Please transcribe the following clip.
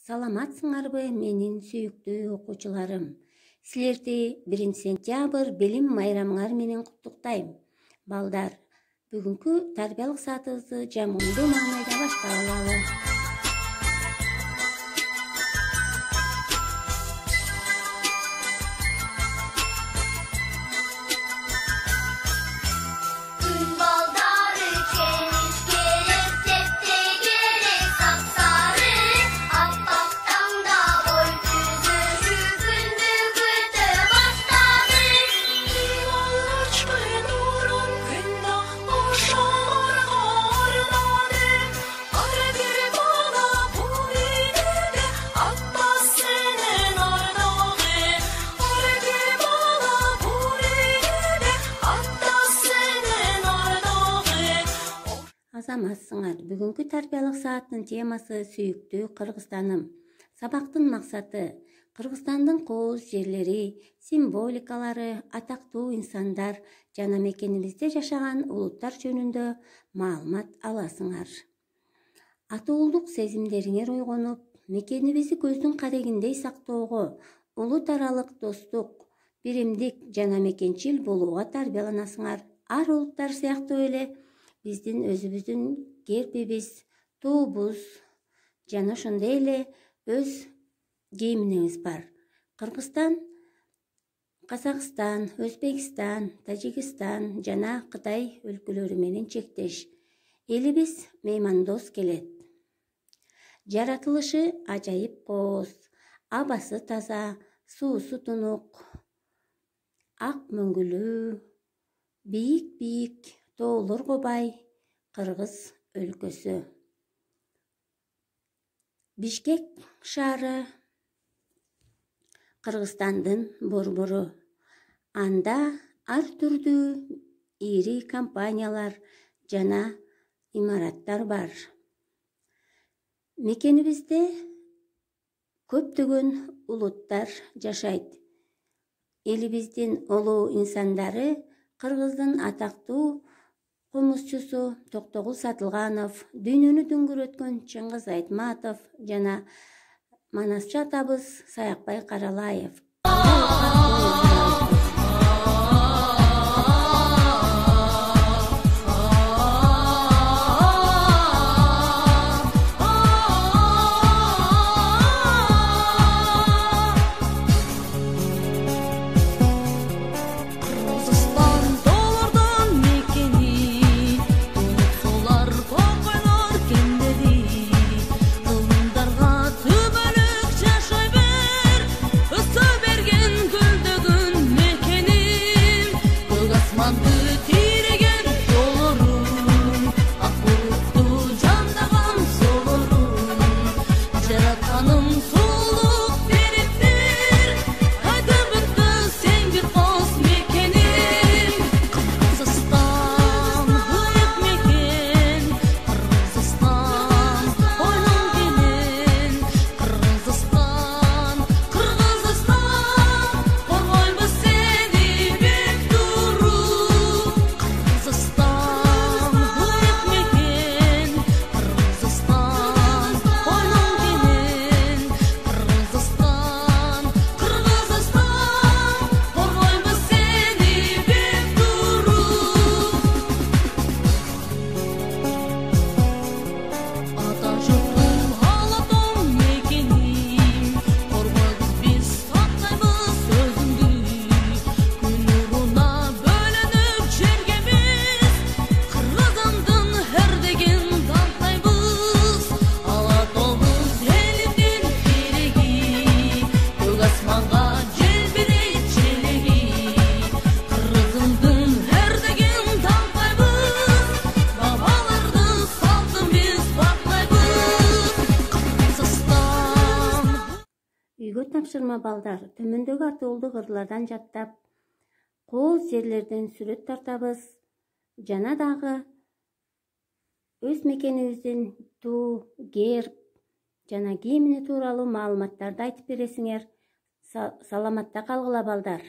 Саламатсыңарбы менин сүйүктүү окуучуларым. Силерди 1 сентябрь билим майрамыңар менен куттуктайм. Балдар, бүгүнкү тарбиялык саатыбызды жамгындуу маанайда баштап алалы. Азаматсыңар, бүгүнкү тарбиялык сааттын темасы сүйүктүү Кыргызстаным. Сабактын максаты Кыргызстандын кооз жерлери, символикалары, атактуу инсандар жана мекенибизде жашаган улуттар жөнүндө маалымат аласыңар. Атуулдук сезимдериңер ойгонуп, мекенибизди көздүн карегиндей сактоого, улут аралык достук, биримдик жана мекенчил болууга тарбияланасыңар. Ар улуттар сыяктуу эле биздин өзүбүздүн гербибиз, туубуз жана ошондой эле өз гимнибиз бар. Кыргызстан, Казакстан, Өзбекстан, Тажикстан жана Кытай өлкөлөрү менен чектеш. Элибиз меймандос келет. Жаратылышы ажайып кооз, абасы таза, суусу тунук, ак мөңгүлүү, бийик тоолорго бай Кыргыз өлкөсү. Бишкек шаары Кыргызстандын борбору. Анда ар түрдүү ири компаниялар жана имараттар бар. Мекенибизде көптөгөн улуттар жашайт. Элибиздин улуу инсандары Кыргыздын атактуу комузчусу Токтогул Сатылганов, дүйнөнү дүңгүрөткөн Чыңгыз Айтматов жана манасчы атабыз Саякбай Каралаев. Үйгө тапшырма балдар, төмөндөгү атуулдук ырлардан жаттап, кооз жерлерден сүрөт тартабыз, жана дагы өз мекенибиздин туу, герб жана гимни тууралуу маалыматтарды айтып бересиңер. Саламатта калгыла балдар.